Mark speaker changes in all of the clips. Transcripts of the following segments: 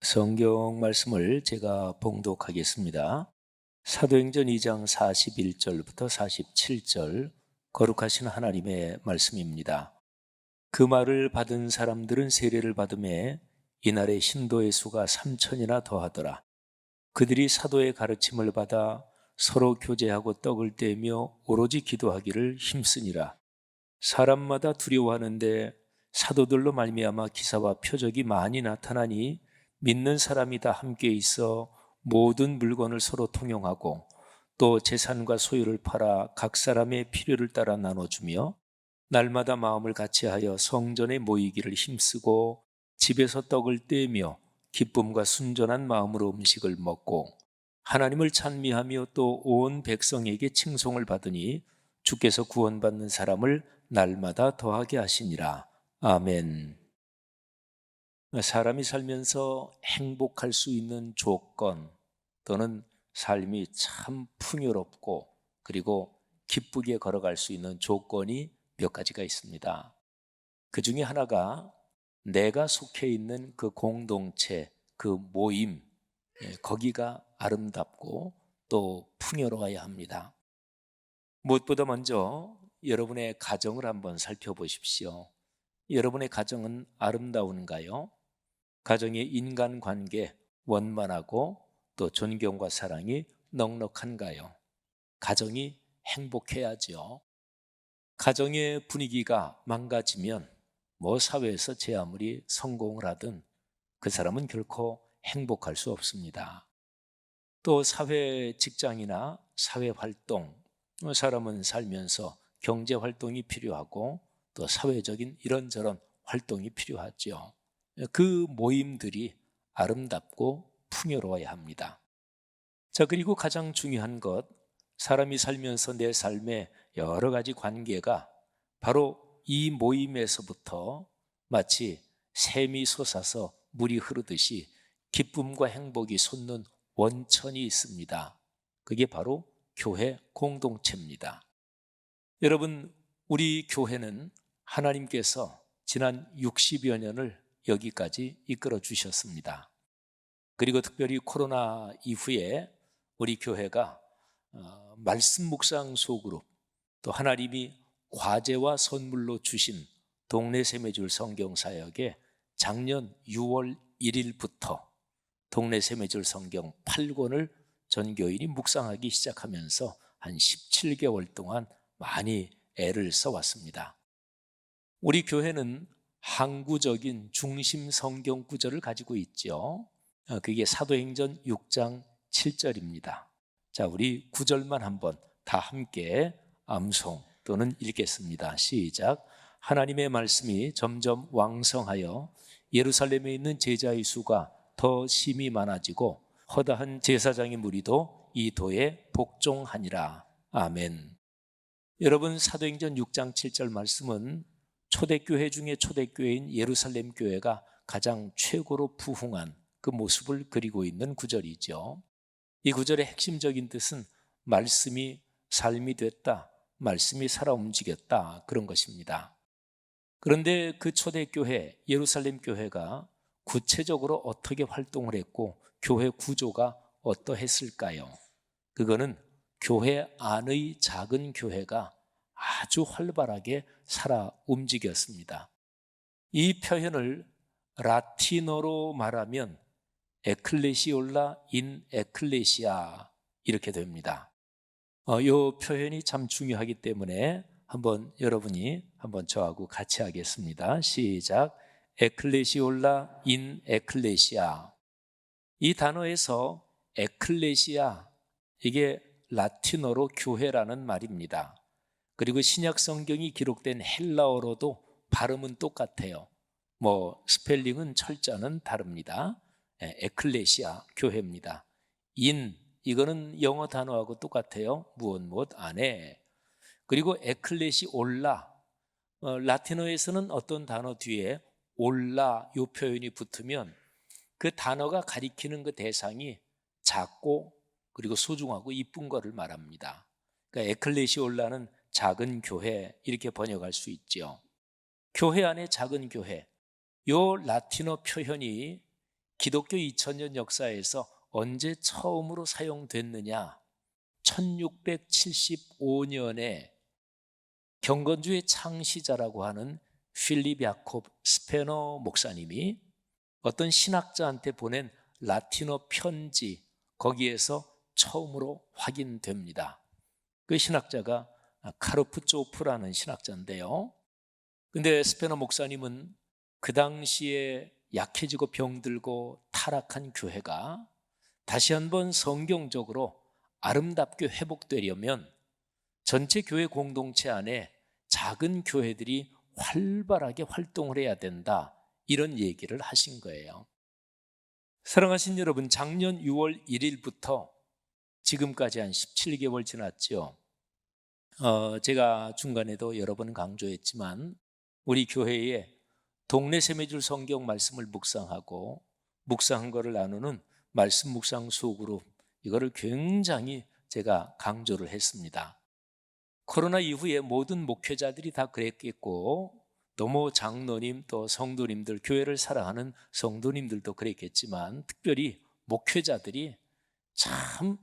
Speaker 1: 성경 말씀을 제가 봉독하겠습니다. 사도행전 2장 41절부터 47절 거룩하신 하나님의 말씀입니다. 그 말을 받은 사람들은 세례를 받음에 이날의 신도의 수가 3천이나 더하더라. 그들이 사도의 가르침을 받아 서로 교제하고 떡을 떼며 오로지 기도하기를 힘쓰니라. 사람마다 두려워하는데 사도들로 말미암아 기사와 표적이 많이 나타나니 믿는 사람이 다 함께 있어 모든 물건을 서로 통용하고 또 재산과 소유를 팔아 각 사람의 필요를 따라 나눠주며 날마다 마음을 같이하여 성전에 모이기를 힘쓰고 집에서 떡을 떼며 기쁨과 순전한 마음으로 음식을 먹고 하나님을 찬미하며 또 온 백성에게 칭송을 받으니 주께서 구원받는 사람을 날마다 더하게 하시니라. 아멘. 사람이 살면서 행복할 수 있는 조건 또는 삶이 참 풍요롭고 그리고 기쁘게 걸어갈 수 있는 조건이 몇 가지가 있습니다. 그 중에 하나가 내가 속해 있는 그 공동체, 그 모임, 거기가 아름답고 또 풍요로워야 합니다. 무엇보다 먼저 여러분의 가정을 한번 살펴보십시오. 여러분의 가정은 아름다운가요? 가정의 인간관계 원만하고 또 존경과 사랑이 넉넉한가요? 가정이 행복해야죠. 가정의 분위기가 망가지면 사회에서 제 아무리 성공을 하든 그 사람은 결코 행복할 수 없습니다. 또 사회 직장이나 사회 활동, 사람은 살면서 경제 활동이 필요하고 또 사회적인 이런저런 활동이 필요하죠. 그 모임들이 아름답고 풍요로워야 합니다. 자, 그리고 가장 중요한 것, 사람이 살면서 내 삶의 여러 가지 관계가 바로 이 모임에서부터 마치 샘이 솟아서 물이 흐르듯이 기쁨과 행복이 솟는 원천이 있습니다. 그게 바로 교회 공동체입니다. 여러분, 우리 교회는 하나님께서 지난 60여 년을 여기까지 이끌어 주셨습니다. 그리고 특별히 코로나 이후에 우리 교회가 말씀 묵상 소그룹, 또 하나님이 과제와 선물로 주신 동네 세매줄 성경사역에 작년 6월 1일부터 동네 세매줄 성경 8권을 전교인이 묵상하기 시작하면서 한 17개월 동안 많이 애를 써왔습니다. 우리 교회는 항구적인 중심 성경 구절을 가지고 있죠. 그게 사도행전 6장 7절입니다. 자, 우리 구절만 한번 다 함께 암송 또는 읽겠습니다. 시작. 하나님의 말씀이 점점 왕성하여 예루살렘에 있는 제자의 수가 더 심히 많아지고 허다한 제사장의 무리도 이 도에 복종하니라. 아멘. 여러분, 사도행전 6장 7절 말씀은 초대교회 중에 초대교회인 예루살렘 교회가 가장 최고로 부흥한 그 모습을 그리고 있는 구절이죠. 이 구절의 핵심적인 뜻은 말씀이 삶이 됐다, 말씀이 살아 움직였다, 그런 것입니다. 그런데 그 초대교회 예루살렘 교회가 구체적으로 어떻게 활동을 했고 교회 구조가 어떠했을까요? 그거는 교회 안의 작은 교회가 아주 활발하게 살아 움직였습니다. 이 표현을 라틴어로 말하면 에클레시올라 인 에클레시아 이렇게 됩니다. 이 표현이 참 중요하기 때문에 여러분이 저하고 같이 하겠습니다. 시작. 에클레시올라 인 에클레시아. 이 단어에서 에클레시아, 이게 라틴어로 교회라는 말입니다. 그리고 신약 성경이 기록된 헬라어로도 발음은 똑같아요. 스펠링은 철자는 다릅니다. 에클레시아, 교회입니다. 인, 이거는 영어 단어하고 똑같아요. 무엇 안에. 그리고 에클레시올라, 라틴어에서는 어떤 단어 뒤에 올라 이 표현이 붙으면 그 단어가 가리키는 그 대상이 작고 그리고 소중하고 이쁜 거를 말합니다. 그러니까 에클레시올라는 작은 교회 이렇게 번역할 수 있죠. 교회 안에 작은 교회, 요 라틴어 표현이 기독교 2000년 역사에서 언제 처음으로 사용됐느냐? 1675년에 경건주의 창시자라고 하는 필립 야콥 스페너 목사님이 어떤 신학자한테 보낸 라틴어 편지, 거기에서 처음으로 확인됩니다. 그 신학자가 카르프초프라는 신학자인데요. 근데 스페너 목사님은 그 당시에 약해지고 병들고 타락한 교회가 다시 한번 성경적으로 아름답게 회복되려면 전체 교회 공동체 안에 작은 교회들이 활발하게 활동을 해야 된다, 이런 얘기를 하신 거예요. 사랑하신 여러분, 작년 6월 1일부터 지금까지 한 17개월 지났죠. 제가 중간에도 여러 번 강조했지만 우리 교회에 동네 세매줄 성경 말씀을 묵상하고 묵상한 거를 나누는 말씀 묵상 소그룹, 이거를 굉장히 제가 강조를 했습니다. 코로나 이후에 모든 목회자들이 다 그랬겠고 또 장로님 또 성도님들, 교회를 사랑하는 성도님들도 그랬겠지만 특별히 목회자들이 참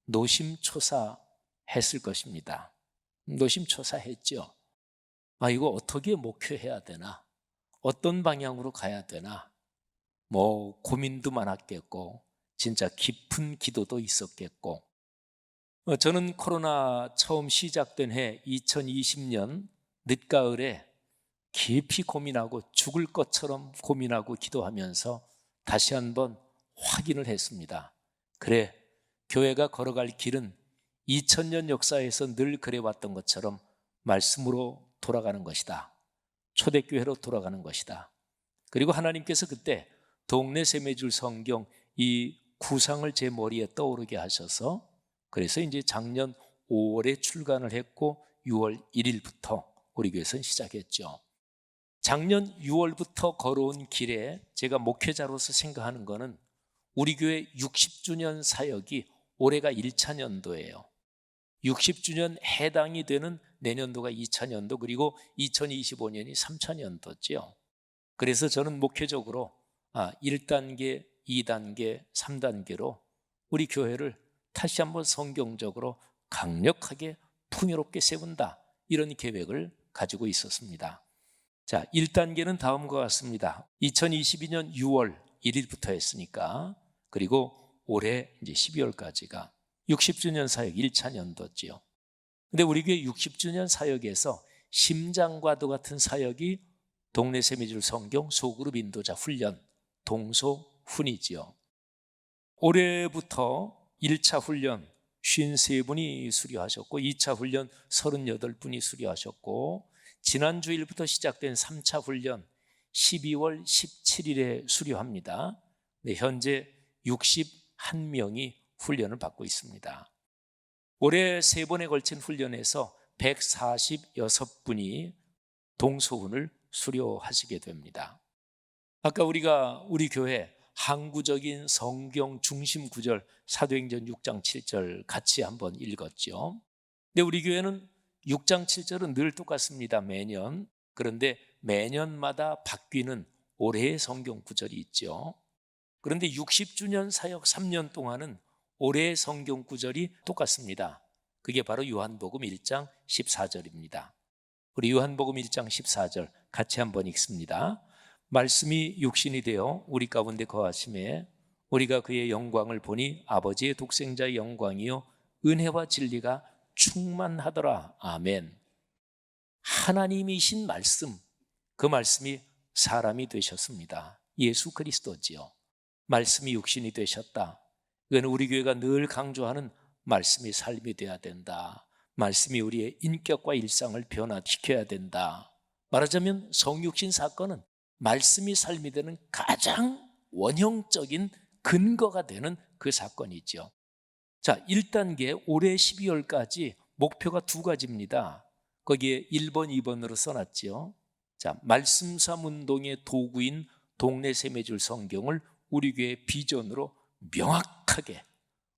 Speaker 1: 노심초사했을 것입니다. 노심초사했죠. 이거 어떻게 목회해야 되나? 어떤 방향으로 가야 되나? 고민도 많았겠고 진짜 깊은 기도도 있었겠고. 저는 코로나 처음 시작된 해 2020년 늦가을에 깊이 고민하고 죽을 것처럼 고민하고 기도하면서 다시 한번 확인을 했습니다. 그래, 교회가 걸어갈 길은 2000년 역사에서 늘 그래왔던 것처럼 말씀으로 돌아가는 것이다. 초대교회로 돌아가는 것이다. 그리고 하나님께서 그때 동네 세매줄 성경 이 구상을 제 머리에 떠오르게 하셔서, 그래서 이제 작년 5월에 출간을 했고 6월 1일부터 우리 교회에서는 시작했죠. 작년 6월부터 걸어온 길에 제가 목회자로서 생각하는 거는 우리 교회 60주년 사역이 올해가 1차년도예요. 60주년 해당이 되는 내년도가 2차년도, 그리고 2025년이 3차년도죠. 그래서 저는 목회적으로 1단계, 2단계, 3단계로 우리 교회를 다시 한번 성경적으로 강력하게 풍요롭게 세운다, 이런 계획을 가지고 있었습니다. 자, 1단계는 다음과 같습니다. 2022년 6월 1일부터 했으니까, 그리고 올해 이제 12월까지가 60주년 사역 1차년도지요. 근데 우리 교회 60주년 사역에서 심장과도 같은 사역이 동네 세미줄 성경 소그룹 인도자 훈련, 동소훈이지요. 올해부터 1차 훈련 53분이 수료하셨고 2차 훈련 38분이 수료하셨고, 지난주일부터 시작된 3차 훈련 12월 17일에 수료합니다. 네, 현재 61명이 훈련을 받고 있습니다. 올해 3번에 걸친 훈련에서 146분이 동소훈을 수료하시게 됩니다. 아까 우리 교회 항구적인 성경 중심 구절 사도행전 6장 7절 같이 한번 읽었죠. 근데 우리 교회는 6장 7절은 늘 똑같습니다, 매년. 그런데 매년마다 바뀌는 올해의 성경 구절이 있죠. 그런데 60주년 사역 3년 동안은 올해의 성경 구절이 똑같습니다. 그게 바로 요한복음 1장 14절입니다. 우리 요한복음 1장 14절 같이 한번 읽습니다. 말씀이 육신이 되어 우리 가운데 거하심에 우리가 그의 영광을 보니 아버지의 독생자의 영광이요 은혜와 진리가 충만하더라. 아멘. 하나님이신 말씀, 그 말씀이 사람이 되셨습니다. 예수 그리스도지요. 말씀이 육신이 되셨다. 이건 우리 교회가 늘 강조하는 말씀이 삶이 되어야 된다. 말씀이 우리의 인격과 일상을 변화시켜야 된다. 말하자면 성육신 사건은 말씀이 삶이 되는 가장 원형적인 근거가 되는 그 사건이죠. 자, 1단계 올해 12월까지 목표가 2가지입니다. 거기에 1번, 2번으로 써놨죠. 자, 말씀삼 운동의 도구인 동네 세매줄 성경을 우리 교회 비전으로 명확하게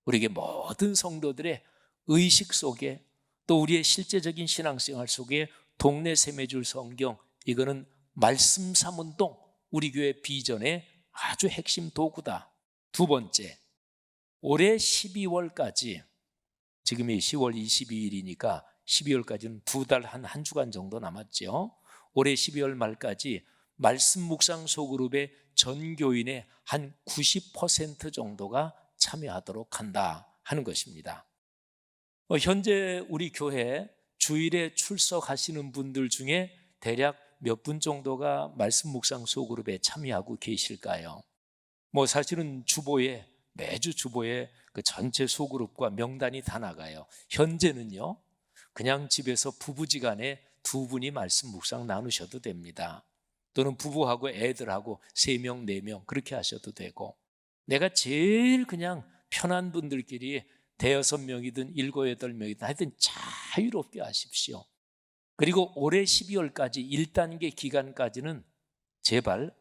Speaker 1: 우리에게 모든 성도들의 의식 속에, 또 우리의 실제적인 신앙생활 속에 동네 세매줄 성경, 이거는 말씀 삼운동 우리 교회 비전의 아주 핵심 도구다. 두 번째, 올해 12월까지, 지금이 10월 22일이니까 12월까지는 두 달 한 주간 정도 남았죠. 올해 12월 말까지 말씀 묵상 소그룹의 전 교인의 한 90% 정도가 참여하도록 한다 하는 것입니다. 현재 우리 교회 주일에 출석하시는 분들 중에 대략 몇 분 정도가 말씀 묵상 소그룹에 참여하고 계실까요? 사실은 매주 주보에 그 전체 소그룹과 명단이 다 나가요. 현재는요, 그냥 집에서 부부지간에 두 분이 말씀 묵상 나누셔도 됩니다. 또는 부부하고 애들하고 3명, 4명 그렇게 하셔도 되고, 내가 제일 그냥 편한 분들끼리 5-6명이든 7-8명이든 하여튼 자유롭게 하십시오. 그리고 올해 12월까지 1단계 기간까지는 제발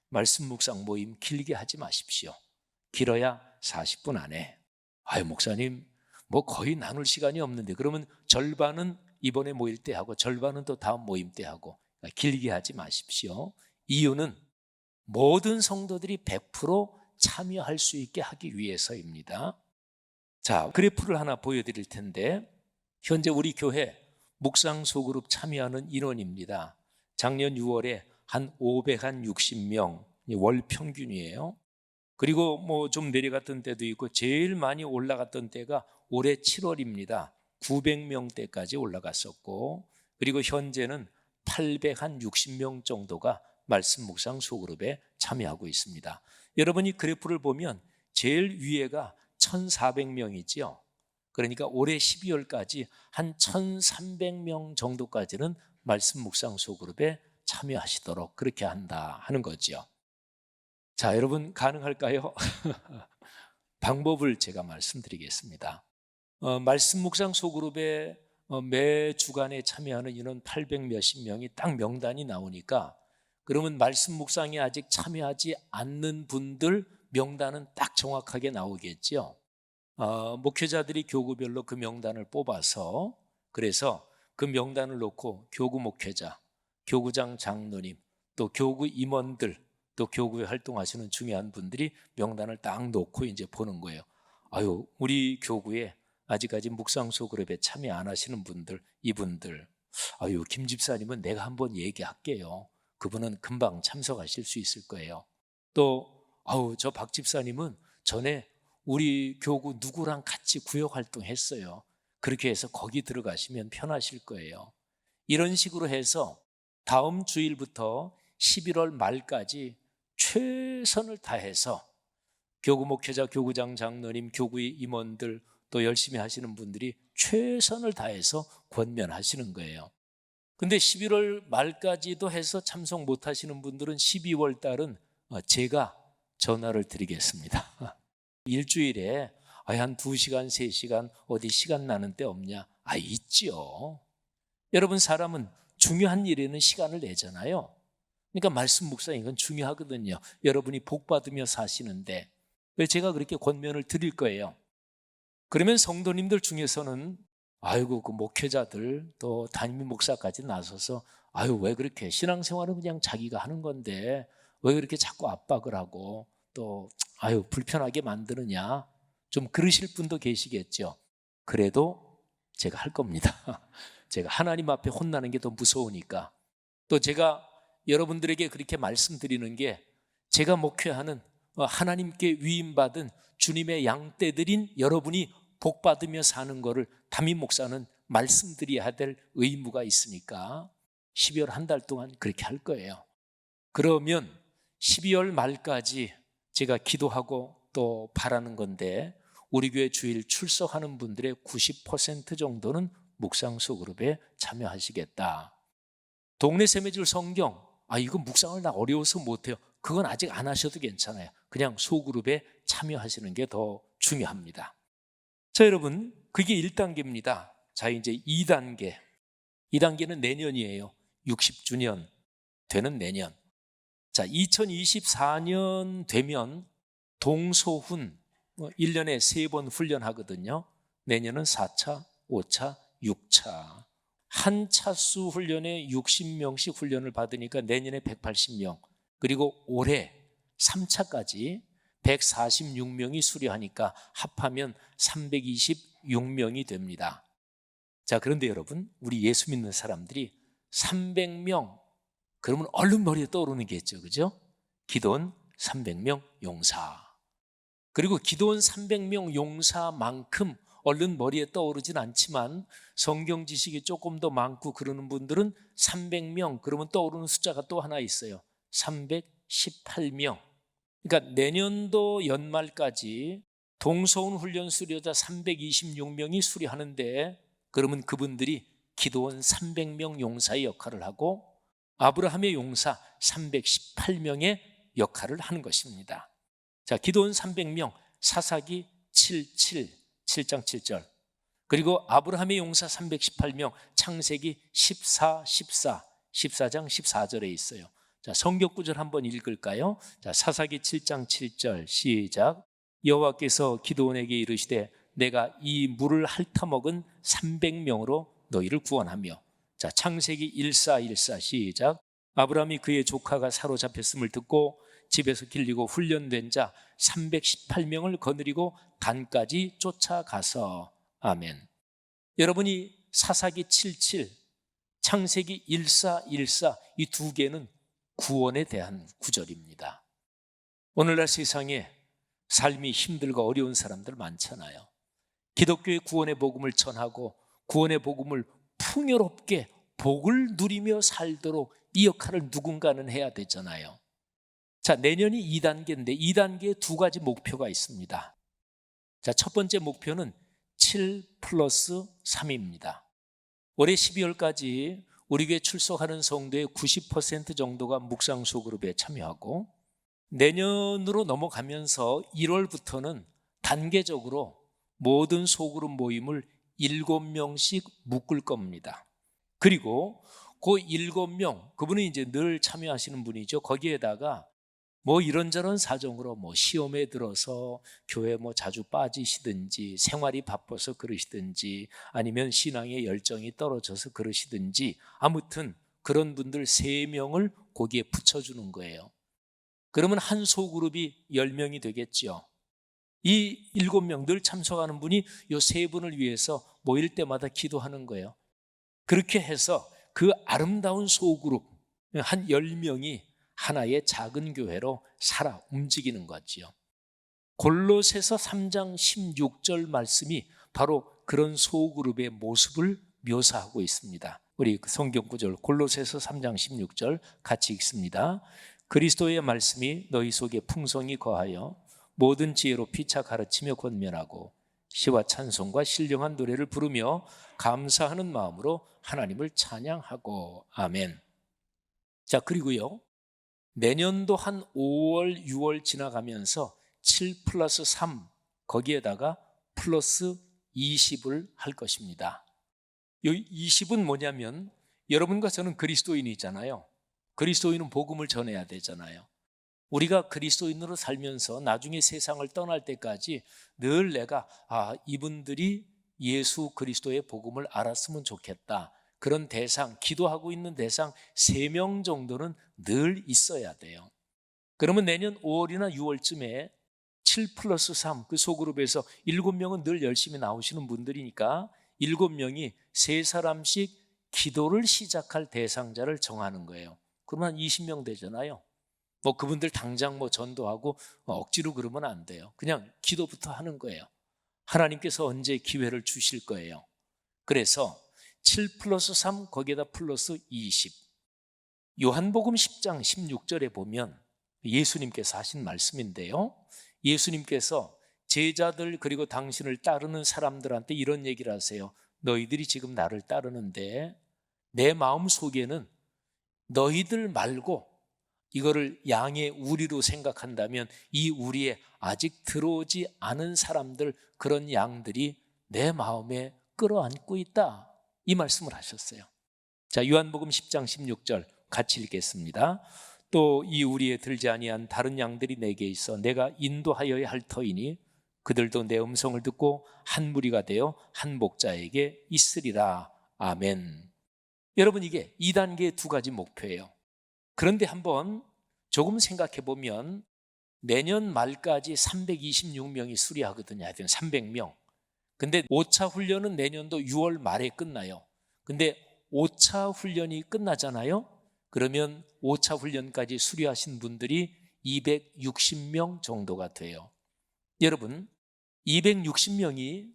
Speaker 1: 말씀 묵상 모임 길게 하지 마십시오. 길어야 40분 안에. 목사님 거의 나눌 시간이 없는데, 그러면 절반은 이번에 모일 때 하고 절반은 또 다음 모임 때 하고, 길게 하지 마십시오. 이유는 모든 성도들이 100% 참여할 수 있게 하기 위해서입니다. 자, 그래프를 하나 보여드릴 텐데, 현재 우리 교회 묵상 소그룹 참여하는 인원입니다. 작년 6월에 한 560명 월 평균이에요. 그리고 좀 내려갔던 때도 있고 제일 많이 올라갔던 때가 올해 7월입니다. 900명대까지 올라갔었고, 그리고 현재는 860명 정도가 말씀 묵상 소그룹에 참여하고 있습니다. 여러분이 그래프를 보면 제일 위에가 1,400명이지요. 그러니까 올해 12월까지 한 1,300명 정도까지는 말씀 묵상 소그룹에 참여하시도록 그렇게 한다 하는 거죠. 자, 여러분 가능할까요? 방법을 제가 말씀드리겠습니다. 말씀 묵상 소그룹에 매 주간에 참여하는 인원 800 몇십 명이 딱 명단이 나오니까, 그러면 말씀 묵상에 아직 참여하지 않는 분들 명단은 딱 정확하게 나오겠죠. 목회자들이 교구별로 그 명단을 뽑아서, 그래서 그 명단을 놓고 교구 목회자, 교구장 장로님, 또 교구 임원들, 또 교구에 활동하시는 중요한 분들이 명단을 딱 놓고 이제 보는 거예요. 우리 교구에 아직까지 묵상소 그룹에 참여 안 하시는 분들, 이분들, 김 집사님은 내가 한번 얘기할게요. 그분은 금방 참석하실 수 있을 거예요. 또 저 박 집사님은 전에 우리 교구 누구랑 같이 구역 활동했어요. 그렇게 해서 거기 들어가시면 편하실 거예요. 이런 식으로 해서 다음 주일부터 11월 말까지 최선을 다해서 교구 목회자, 교구장 장로님, 교구의 임원들, 또 열심히 하시는 분들이 최선을 다해서 권면하시는 거예요. 근데 11월 말까지도 해서 참석 못 하시는 분들은 12월 달은 제가 전화를 드리겠습니다. 일주일에 한 2시간, 3시간 어디 시간 나는 때 없냐? 있지요. 여러분, 사람은 중요한 일에는 시간을 내잖아요. 그러니까 말씀 묵상 이건 중요하거든요. 여러분이 복 받으며 사시는데 제가 그렇게 권면을 드릴 거예요. 그러면 성도님들 중에서는 그 목회자들 또 담임 목사까지 나서서 왜 그렇게 신앙생활은 그냥 자기가 하는 건데 왜 그렇게 자꾸 압박을 하고 또 불편하게 만드느냐, 좀 그러실 분도 계시겠죠. 그래도 제가 할 겁니다. 제가 하나님 앞에 혼나는 게 더 무서우니까. 또 제가 여러분들에게 그렇게 말씀드리는 게, 제가 목회하는 하나님께 위임받은 주님의 양떼들인 여러분이 복받으며 사는 거를 담임 목사는 말씀드려야 될 의무가 있으니까 12월 한 달 동안 그렇게 할 거예요. 그러면 12월 말까지 제가 기도하고 또 바라는 건데, 우리 교회 주일 출석하는 분들의 90% 정도는 묵상소 그룹에 참여하시겠다. 동네 세매줄 성경, 이거 묵상을 나 어려워서 못해요. 그건 아직 안 하셔도 괜찮아요. 그냥 소그룹에 참여하시는 게 더 중요합니다. 자, 여러분, 그게 1단계입니다. 자, 이제 2단계. 2단계는 내년이에요. 60주년 되는 내년. 자, 2024년 되면 동소훈 1년에 3번 훈련하거든요. 내년은 4차, 5차, 6차. 한 차수 훈련에 60명씩 훈련을 받으니까 내년에 180명. 그리고 올해 3차까지 146명이 수료하니까 합하면 326명이 됩니다. 자, 그런데 여러분, 우리 예수 믿는 사람들이 300명, 그러면 얼른 머리에 떠오르는 게 있죠, 그죠? 기도원 300명 용사. 그리고 기도원 300명 용사만큼 얼른 머리에 떠오르진 않지만 성경 지식이 조금 더 많고 그러는 분들은 300명, 그러면 떠오르는 숫자가 또 하나 있어요. 318명. 그러니까 내년도 연말까지 동서운 훈련 수료자 326명이 수료하는데, 그러면 그분들이 기도원 300명 용사의 역할을 하고 아브라함의 용사 318명의 역할을 하는 것입니다. 자, 기도원 300명, 사사기 7장 7절. 그리고 아브라함의 용사 318명, 창세기 14장 14절에 있어요. 자, 성경 구절 한번 읽을까요? 자, 사사기 7장 7절 시작. 여호와께서 기드온에게 이르시되 내가 이 물을 핥아먹은 300명으로 너희를 구원하며. 자, 창세기 14 시작. 아브라함이 그의 조카가 사로잡혔음을 듣고 집에서 길리고 훈련된 자 318명을 거느리고 단까지 쫓아가서. 아멘. 여러분이 사사기 77, 창세기 14 이 두 개는 구원에 대한 구절입니다. 오늘날 세상에 삶이 힘들고 어려운 사람들 많잖아요. 기독교의 구원의 복음을 전하고 구원의 복음을 풍요롭게 복을 누리며 살도록 이 역할을 누군가는 해야 되잖아요. 자, 내년이 2단계인데 2단계에 두 가지 목표가 있습니다. 자, 첫 번째 목표는 7+3입니다. 올해 12월까지 우리 교회 출석하는 성도의 90% 정도가 묵상 소그룹에 참여하고, 내년으로 넘어가면서 1월부터는 단계적으로 모든 소그룹 모임을 7명씩 묶을 겁니다. 그리고 그 7명, 그분은 이제 늘 참여하시는 분이죠. 거기에다가 뭐 이런저런 사정으로 뭐 시험에 들어서 교회 뭐 자주 빠지시든지 생활이 바빠서 그러시든지 아니면 신앙의 열정이 떨어져서 그러시든지 아무튼 그런 분들 3명을 거기에 붙여주는 거예요. 그러면 한 소그룹이 10명이 되겠죠. 이 7명 늘 참석하는 분이 이 3분을 위해서 모일 때마다 기도하는 거예요. 그렇게 해서 그 아름다운 소그룹 한 10명이 하나의 작은 교회로 살아 움직이는 거지요. 골로새서 3장 16절 말씀이 바로 그런 소그룹의 모습을 묘사하고 있습니다. 우리 성경 구절 골로새서 3장 16절 같이 읽습니다. 그리스도의 말씀이 너희 속에 풍성히 거하여 모든 지혜로 피차 가르치며 권면하고 시와 찬송과 신령한 노래를 부르며 감사하는 마음으로 하나님을 찬양하고. 아멘. 자, 그리고요, 내년도 한 5월, 6월 지나가면서 7+3 거기에다가 플러스 20을 할 것입니다. 이 20은 뭐냐면 여러분과 저는 그리스도인이잖아요. 그리스도인은 복음을 전해야 되잖아요. 우리가 그리스도인으로 살면서 나중에 세상을 떠날 때까지 늘 내가 이분들이 예수 그리스도의 복음을 알았으면 좋겠다. 그런 대상, 기도하고 있는 대상 3명 정도는 늘 있어야 돼요. 그러면 내년 5월이나 6월쯤에 7+3 그 소그룹에서 7명은 늘 열심히 나오시는 분들이니까 7명이 3사람씩 기도를 시작할 대상자를 정하는 거예요. 그러면 한 20명 되잖아요. 뭐 그분들 당장 뭐 전도하고 억지로 그러면 안 돼요. 그냥 기도부터 하는 거예요. 하나님께서 언제 기회를 주실 거예요. 그래서 7+3 거기에다 플러스 20. 요한복음 10장 16절에 보면 예수님께서 하신 말씀인데요, 예수님께서 제자들 그리고 당신을 따르는 사람들한테 이런 얘기를 하세요. 너희들이 지금 나를 따르는데 내 마음 속에는 너희들 말고 이거를 양의 우리로 생각한다면 이 우리에 아직 들어오지 않은 사람들, 그런 양들이 내 마음에 끌어안고 있다, 이 말씀을 하셨어요. 자, 요한복음 10장 16절 같이 읽겠습니다. 또 이 우리에 들지 아니한 다른 양들이 내게 있어 내가 인도하여야 할 터이니 그들도 내 음성을 듣고 한 무리가 되어 한 목자에게 있으리라. 아멘. 여러분, 이게 2단계의 두 가지 목표예요. 그런데 한번 조금 생각해 보면 내년 말까지 326명이 수리하거든요. 하여튼 300명. 근데 5차 훈련은 내년도 6월 말에 끝나요. 근데 5차 훈련이 끝나잖아요. 그러면 5차 훈련까지 수리하신 분들이 260명 정도가 돼요. 여러분, 260명이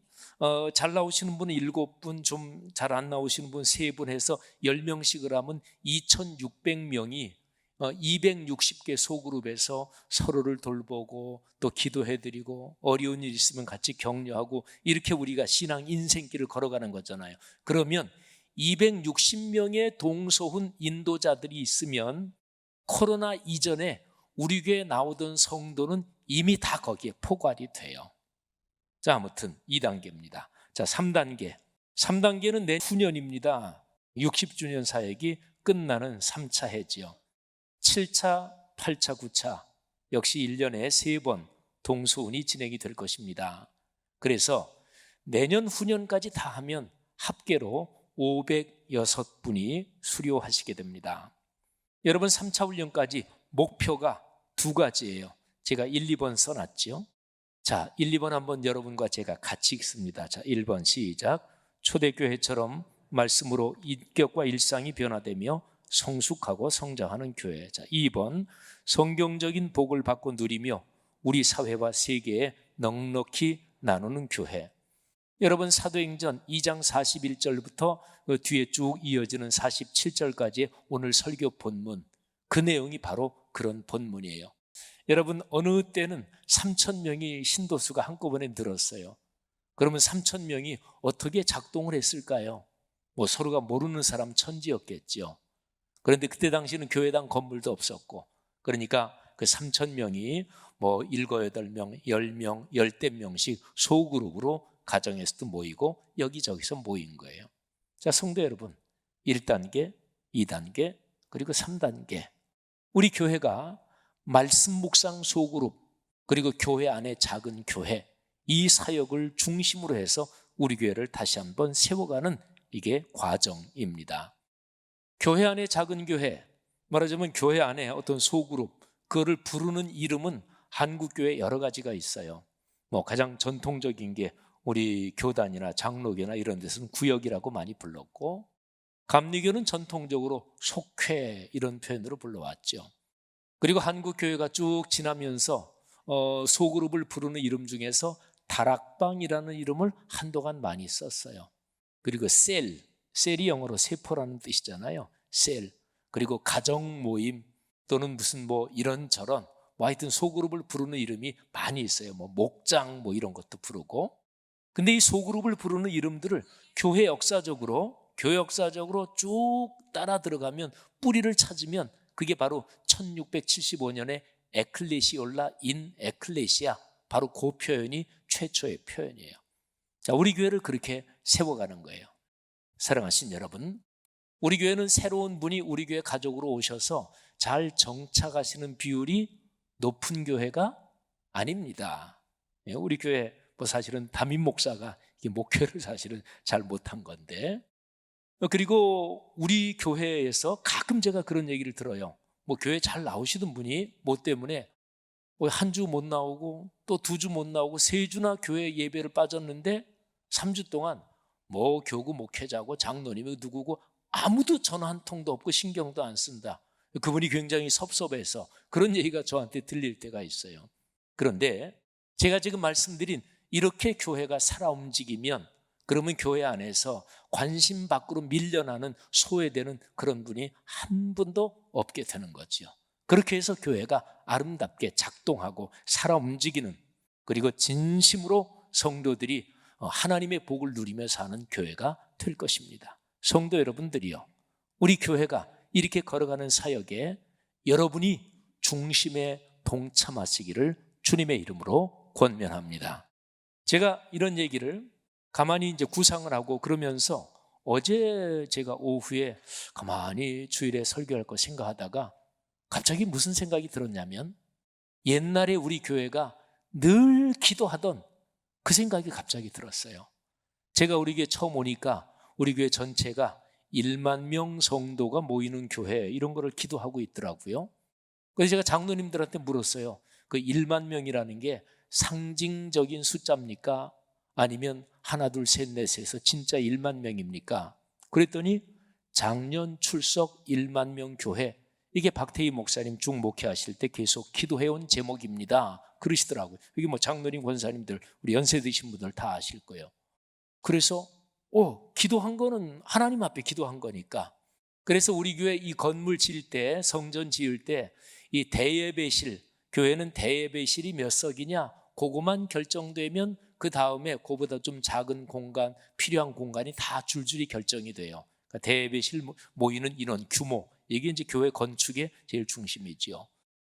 Speaker 1: 잘 나오시는 분은 7분, 좀 잘 안 나오시는 분 3분 해서 10명씩을 하면 2600명이 260개 소그룹에서 서로를 돌보고 또 기도해드리고 어려운 일 있으면 같이 격려하고 이렇게 우리가 신앙 인생길을 걸어가는 거잖아요. 그러면 260명의 동서훈 인도자들이 있으면 코로나 이전에 우리 교회에 나오던 성도는 이미 다 거기에 포괄이 돼요. 자, 아무튼 2단계입니다. 자, 3단계. 3단계는 내후년입니다. 60주년 사역이 끝나는 3차 해지요. 7차, 8차, 9차 역시 1년에 3번 동서훈이 진행이 될 것입니다. 그래서 내년 후년까지 다 하면 합계로 506분이 수료하시게 됩니다. 여러분, 3차 훈련까지 목표가 2가지예요. 제가 1, 2번 써놨죠. 자, 1, 2번 한번 여러분과 제가 같이 읽습니다. 자, 1번 시작. 초대교회처럼 말씀으로 인격과 일상이 변화되며 성숙하고 성장하는 교회. 자, 2번 성경적인 복을 받고 누리며 우리 사회와 세계에 넉넉히 나누는 교회. 여러분, 사도행전 2장 41절부터 그 뒤에 쭉 이어지는 47절까지의 오늘 설교 본문, 그 내용이 바로 그런 본문이에요. 여러분, 어느 때는 3,000명이 신도수가 한꺼번에 늘었어요. 그러면 3,000명이 어떻게 작동을 했을까요? 뭐 서로가 모르는 사람 천지였겠죠. 그런데 그때 당시는 교회당 건물도 없었고, 그러니까 그 3,000명이 뭐 7, 8명, 10명, 10대명씩 소그룹으로 가정에서도 모이고 여기저기서 모인 거예요. 자, 성도 여러분, 1단계, 2단계, 그리고 3단계. 우리 교회가 말씀 묵상 소그룹, 그리고 교회 안에 작은 교회, 이 사역을 중심으로 해서 우리 교회를 다시 한번 세워가는 이게 과정입니다. 교회 안에 작은 교회, 말하자면 교회 안에 어떤 소그룹, 그거를 부르는 이름은 한국교회 여러 가지가 있어요. 뭐 가장 전통적인 게 우리 교단이나 장로교나 이런 데서는 구역이라고 많이 불렀고, 감리교는 전통적으로 속회 이런 표현으로 불러왔죠. 그리고 한국교회가 쭉 지나면서 소그룹을 부르는 이름 중에서 다락방이라는 이름을 한동안 많이 썼어요. 그리고 셀이 영어로 세포라는 뜻이잖아요. 셀. 그리고 가정 모임 또는 무슨 뭐 이런저런 뭐 하여튼 소그룹을 부르는 이름이 많이 있어요. 뭐 목장 뭐 이런 것도 부르고. 근데 이 소그룹을 부르는 이름들을 교회 역사적으로 쭉 따라 들어가면 뿌리를 찾으면 그게 바로 1675년에 에클레시올라 인 에클레시아, 바로 그 표현이 최초의 표현이에요. 자, 우리 교회를 그렇게 세워가는 거예요. 사랑하신 여러분, 우리 교회는 새로운 분이 우리 교회 가족으로 오셔서 잘 정착하시는 비율이 높은 교회가 아닙니다. 우리 교회 뭐 사실은 담임 목사가 목회를 사실은 잘 못한 건데, 그리고 우리 교회에서 가끔 제가 그런 얘기를 들어요. 뭐 교회 잘 나오시던 분이 뭐 때문에 한 주 못 나오고 또 2주 못 나오고 3주나 교회 예배를 빠졌는데 3주 동안 뭐 교구 목회자고 장로님이 누구고 아무도 전화 한 통도 없고 신경도 안 쓴다. 그분이 굉장히 섭섭해서 그런 얘기가 저한테 들릴 때가 있어요. 그런데 제가 지금 말씀드린 이렇게 교회가 살아 움직이면, 그러면 교회 안에서 관심 밖으로 밀려나는 소외되는 그런 분이 한 분도 없게 되는 거죠. 그렇게 해서 교회가 아름답게 작동하고 살아 움직이는, 그리고 진심으로 성도들이 하나님의 복을 누리며 사는 교회가 될 것입니다. 성도 여러분들이요, 우리 교회가 이렇게 걸어가는 사역에 여러분이 중심에 동참하시기를 주님의 이름으로 권면합니다. 제가 이런 얘기를 가만히 이제 구상을 하고 그러면서 어제 제가 오후에 가만히 주일에 설교할 거 생각하다가 갑자기 무슨 생각이 들었냐면, 옛날에 우리 교회가 늘 기도하던 그 생각이 갑자기 들었어요. 제가 우리 교회 처음 오니까 우리 교회 전체가 1만 명 성도가 모이는 교회, 이런 거를 기도하고 있더라고요. 그래서 제가 장로님들한테 물었어요. 그 1만 명이라는 게 상징적인 숫자입니까? 아니면 하나 둘 셋 넷에서 진짜 1만 명입니까? 그랬더니 작년 출석 1만 명 교회, 이게 박태희 목사님 중목회하실 때 계속 기도해온 제목입니다 그러시더라고요. 이게 뭐 장로님 권사님들 우리 연세 드신 분들 다 아실 거예요. 그래서 기도한 거는 하나님 앞에 기도한 거니까. 그래서 우리 교회 이 건물 지을 때, 성전 지을 때 이 대예배실, 교회는 대예배실이 몇 석이냐 그거만 결정되면 그 다음에 그보다 좀 작은 공간, 필요한 공간이 다 줄줄이 결정이 돼요. 그러니까 대예배실 모이는 인원 규모, 이게 이제 교회 건축의 제일 중심이지요.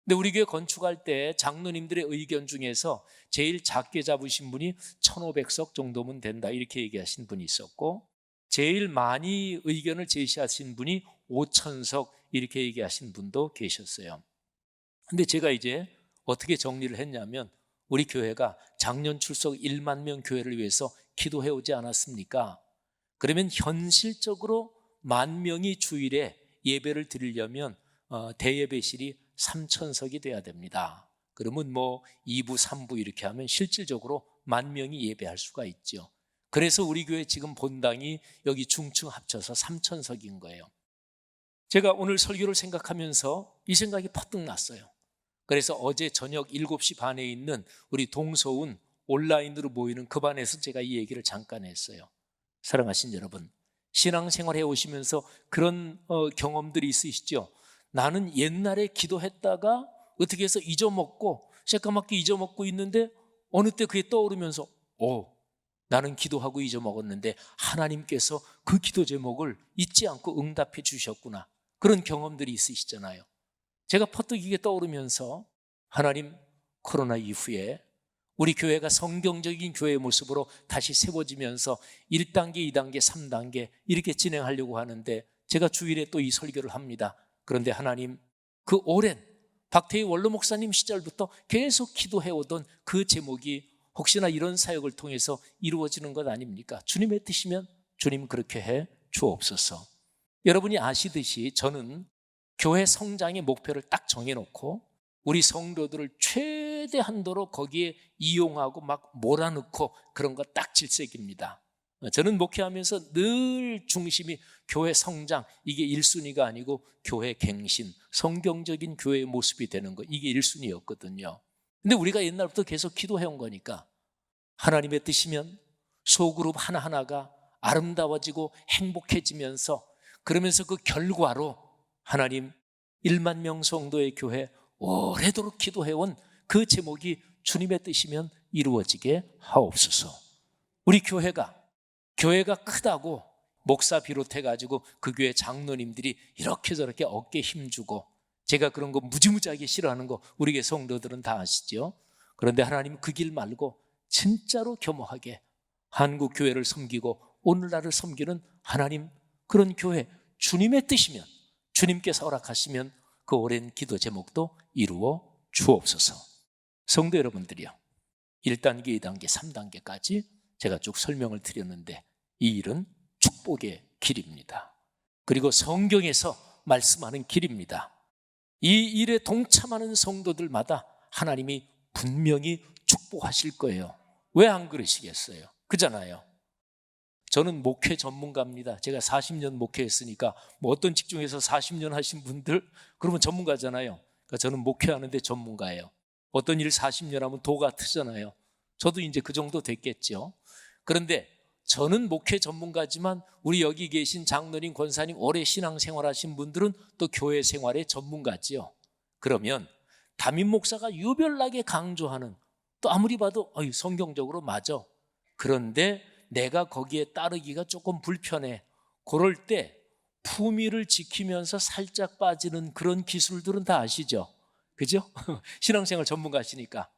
Speaker 1: 근데 우리 교회 건축할 때 장로님들의 의견 중에서 제일 작게 잡으신 분이 1500석 정도면 된다 이렇게 얘기하신 분이 있었고, 제일 많이 의견을 제시하신 분이 5000석 이렇게 얘기하신 분도 계셨어요. 근데 제가 이제 어떻게 정리를 했냐면, 우리 교회가 작년 출석 1만 명 교회를 위해서 기도해 오지 않았습니까? 그러면 현실적으로 10,000명이 주일에 예배를 드리려면 대예배실이 3000석이 돼야 됩니다. 그러면 뭐 2부 3부 이렇게 하면 실질적으로 10,000명이 예배할 수가 있죠. 그래서 우리 교회 지금 본당이 여기 중층 합쳐서 3000석인 거예요. 제가 오늘 설교를 생각하면서 이 생각이 퍼뜩 났어요. 그래서 어제 저녁 7시 반에 있는 우리 동서운 온라인으로 모이는 그 반에서 제가 이 얘기를 잠깐 했어요. 사랑하신 여러분, 신앙생활 해오시면서 그런 경험들이 있으시죠? 나는 옛날에 기도했다가 어떻게 해서 잊어먹고 새까맣게 잊어먹고 있는데 어느 때 그게 떠오르면서 나는 기도하고 잊어먹었는데 하나님께서 그 기도 제목을 잊지 않고 응답해 주셨구나. 그런 경험들이 있으시잖아요. 제가 퍼뜩 이게 떠오르면서 하나님, 코로나 이후에 우리 교회가 성경적인 교회의 모습으로 다시 세워지면서 1단계, 2단계, 3단계 이렇게 진행하려고 하는데 제가 주일에 또 이 설교를 합니다. 그런데 하나님, 그 오랜 박태희 원로 목사님 시절부터 계속 기도해오던 그 제목이 혹시나 이런 사역을 통해서 이루어지는 것 아닙니까? 주님의 뜻이면 주님 그렇게 해 주옵소서. 여러분이 아시듯이 저는 교회 성장의 목표를 딱 정해놓고 우리 성도들을 최대한도로 거기에 이용하고 막 몰아넣고 그런 거 딱 질색입니다. 저는 목회하면서 늘 중심이 교회 성장, 이게 1순위가 아니고 교회 갱신, 성경적인 교회의 모습이 되는 거, 이게 1순위였거든요. 근데 우리가 옛날부터 계속 기도해온 거니까 하나님의 뜻이면 소그룹 하나하나가 아름다워지고 행복해지면서, 그러면서 그 결과로 하나님 1만 명 성도의 교회 오래도록 기도해온 그 제목이 주님의 뜻이면 이루어지게 하옵소서. 우리 교회가 크다고 목사 비롯해가지고 그 교회 장로님들이 이렇게 저렇게 어깨 힘주고, 제가 그런 거 무지무지하게 싫어하는 거 우리 교회 성도들은 다 아시죠? 그런데 하나님 그 길 말고 진짜로 겸허하게 한국 교회를 섬기고 오늘날을 섬기는 하나님, 그런 교회 주님의 뜻이면, 주님께서 허락하시면 그 오랜 기도 제목도 이루어 주옵소서. 성도 여러분들이요, 1단계, 2단계, 3단계까지 제가 쭉 설명을 드렸는데 이 일은 축복의 길입니다. 그리고 성경에서 말씀하는 길입니다. 이 일에 동참하는 성도들마다 하나님이 분명히 축복하실 거예요. 왜 안 그러시겠어요? 그잖아요. 저는 목회 전문가입니다. 제가 40년 목회했으니까 뭐 어떤 직종에서 40년 하신 분들 그러면 전문가잖아요. 그러니까 저는 목회하는데 전문가예요. 어떤 일 40년 하면 도 같으잖아요. 저도 이제 그 정도 됐겠죠. 그런데 저는 목회 전문가지만 우리 여기 계신 장로님, 권사님 오래 신앙생활 하신 분들은 또 교회 생활의 전문가지요. 그러면 담임 목사가 유별나게 강조하는, 또 아무리 봐도 성경적으로 맞아. 그런데 내가 거기에 따르기가 조금 불편해. 그럴 때 품위를 지키면서 살짝 빠지는 그런 기술들은 다 아시죠? 그죠? 신앙생활 전문가시니까.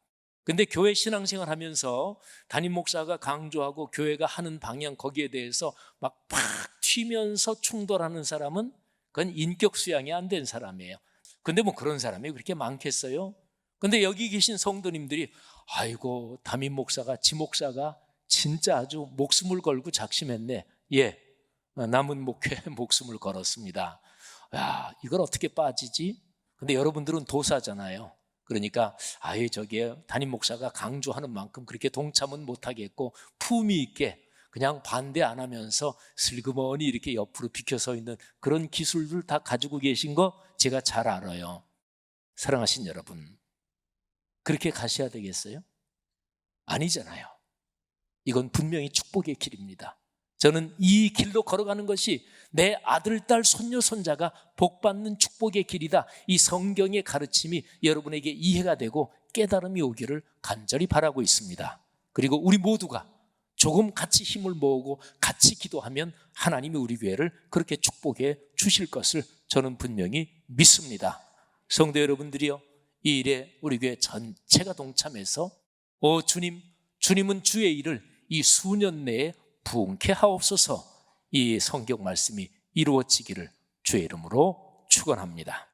Speaker 1: 근데 교회 신앙생활 하면서 담임 목사가 강조하고 교회가 하는 방향 거기에 대해서 막 팍 튀면서 충돌하는 사람은 그건 인격 수양이 안 된 사람이에요. 근데 뭐 그런 사람이 그렇게 많겠어요? 근데 여기 계신 성도님들이 아이고 담임 목사가, 지목사가 진짜 아주 목숨을 걸고 작심했네. 예, 남은 목회에 목숨을 걸었습니다. 야, 이걸 어떻게 빠지지? 근데 여러분들은 도사잖아요. 그러니까 아예 저게 담임 목사가 강조하는 만큼 그렇게 동참은 못하겠고 품위 있게 그냥 반대 안 하면서 슬그머니 이렇게 옆으로 비켜서 있는 그런 기술들 다 가지고 계신 거 제가 잘 알아요. 사랑하신 여러분, 그렇게 가셔야 되겠어요? 아니잖아요. 이건 분명히 축복의 길입니다. 저는 이 길로 걸어가는 것이 내 아들, 딸, 손녀, 손자가 복받는 축복의 길이다. 이 성경의 가르침이 여러분에게 이해가 되고 깨달음이 오기를 간절히 바라고 있습니다. 그리고 우리 모두가 조금 같이 힘을 모으고 같이 기도하면 하나님이 우리 교회를 그렇게 축복해 주실 것을 저는 분명히 믿습니다. 성도 여러분들이요, 이 일에 우리 교회 전체가 동참해서 주님은 주의 일을 이 수년 내에 부흥케 하옵소서. 이 성경 말씀이 이루어지기를 주의 이름으로 축원합니다.